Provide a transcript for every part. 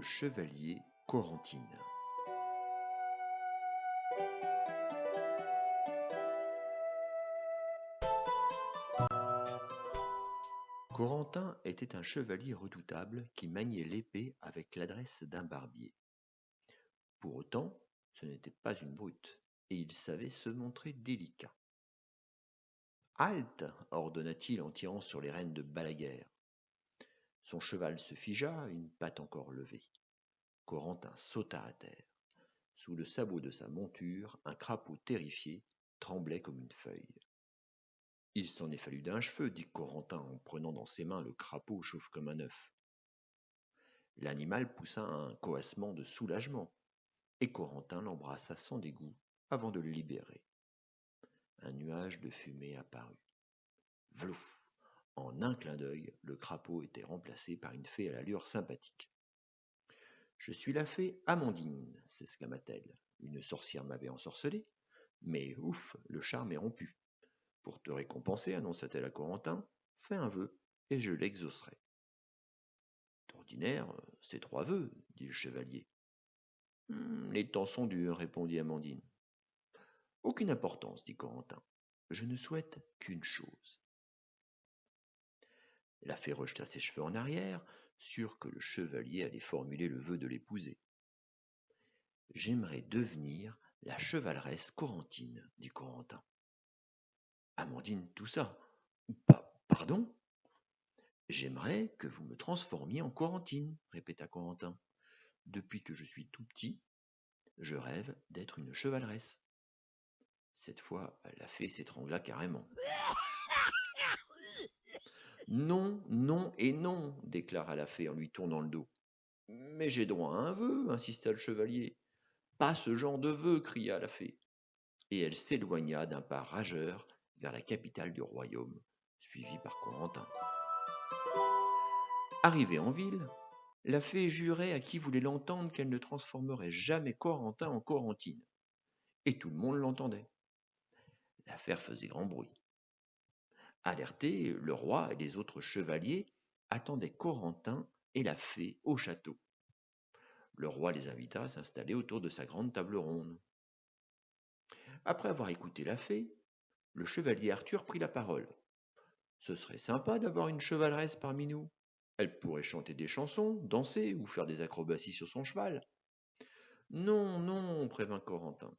chevalier Corentine. Corentin était un chevalier redoutable qui maniait l'épée avec l'adresse d'un barbier. Pour autant, ce n'était pas une brute, et il savait se montrer délicat. « Halte !» ordonna-t-il en tirant sur les rênes de Balaguère. Son cheval se figea, une patte encore levée. Corentin sauta à terre. Sous le sabot de sa monture, un crapaud terrifié tremblait comme une feuille. « Il s'en est fallu d'un cheveu, dit Corentin en prenant dans ses mains le crapaud chauve comme un œuf. L'animal poussa un coassement de soulagement, et Corentin l'embrassa sans dégoût avant de le libérer. Un nuage de fumée apparut. Vlouf! En un clin d'œil, le crapaud était remplacé par une fée à l'allure sympathique. « Je suis la fée Amandine, s'exclama-t-elle. Une sorcière m'avait ensorcelée, mais ouf, le charme est rompu. Pour te récompenser, annonça-t-elle à Corentin, fais un vœu, et je l'exaucerai. D'ordinaire, c'est 3 vœux, dit le chevalier. Les temps sont durs, répondit Amandine. Aucune importance, dit Corentin. Je ne souhaite qu'une chose. La fée rejeta ses cheveux en arrière, sûre que le chevalier allait formuler le vœu de l'épouser. J'aimerais devenir la chevaleresse Corentine, dit Corentin. Amandine toussa. Pardon ? J'aimerais que vous me transformiez en Corentine, répéta Corentin. Depuis que je suis tout petit, je rêve d'être une chevaleresse. Cette fois, la fée s'étrangla carrément. Non, non et non, déclara la fée en lui tournant le dos. Mais j'ai droit à un vœu, insista le chevalier. Pas ce genre de vœu, cria la fée. Et elle s'éloigna d'un pas rageur vers la capitale du royaume, suivie par Corentin. Arrivée en ville, la fée jurait à qui voulait l'entendre qu'elle ne transformerait jamais Corentin en Corentine. Et tout le monde l'entendait. L'affaire faisait grand bruit. Alertés, le roi et les autres chevaliers attendaient Corentin et la fée au château. Le roi les invita à s'installer autour de sa grande table ronde. Après avoir écouté la fée, le chevalier Arthur prit la parole. Ce serait sympa d'avoir une chevaleresse parmi nous. Elle pourrait chanter des chansons, danser ou faire des acrobaties sur son cheval. Non, non, prévint Corentin.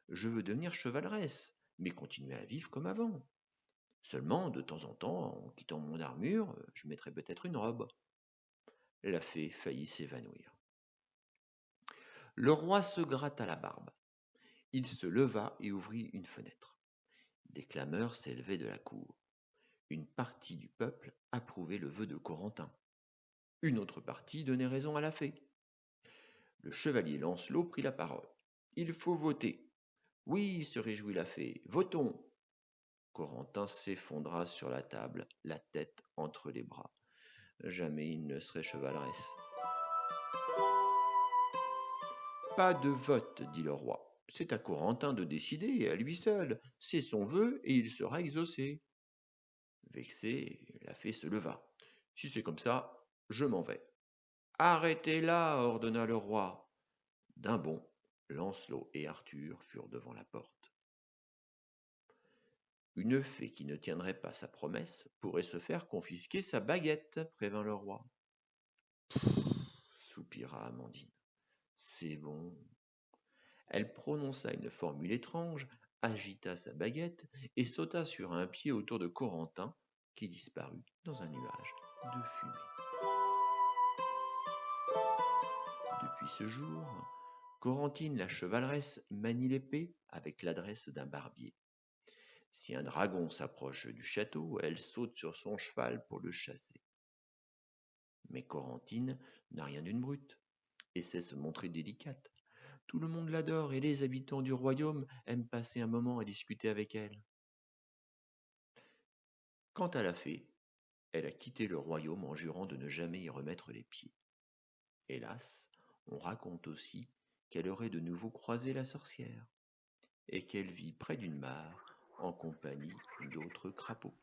Je veux devenir chevaleresse, mais continuer à vivre comme avant. Seulement, de temps en temps, en quittant mon armure, je mettrai peut-être une robe. La fée faillit s'évanouir. Le roi se gratta la barbe. Il se leva et ouvrit une fenêtre. Des clameurs s'élevaient de la cour. Une partie du peuple approuvait le vœu de Corentin. Une autre partie donnait raison à la fée. Le chevalier Lancelot prit la parole. Il faut voter. Oui, se réjouit la fée, votons. Corentin s'effondra sur la table, la tête entre les bras. Jamais il ne serait chevaleresse. Pas de vote, dit le roi. C'est à Corentin de décider, et à lui seul. C'est son vœu, et il sera exaucé. Vexé, la fée se leva. Si c'est comme ça, je m'en vais. Arrêtez-la, ordonna le roi. D'un bond, Lancelot et Arthur furent devant la porte. Une fée qui ne tiendrait pas sa promesse pourrait se faire confisquer sa baguette, prévint le roi. Soupira Amandine. C'est bon. Elle prononça une formule étrange, agita sa baguette et sauta sur un pied autour de Corentin, qui disparut dans un nuage de fumée. Depuis ce jour, Corentine la chevaleresse manie l'épée avec l'adresse d'un barbier. Si un dragon s'approche du château, elle saute sur son cheval pour le chasser. Mais Corentine n'a rien d'une brute et sait se montrer délicate. Tout le monde l'adore et les habitants du royaume aiment passer un moment à discuter avec elle. Quant à la fée, elle a quitté le royaume en jurant de ne jamais y remettre les pieds. Hélas, on raconte aussi qu'elle aurait de nouveau croisé la sorcière et qu'elle vit près d'une mare en compagnie d'autres crapauds.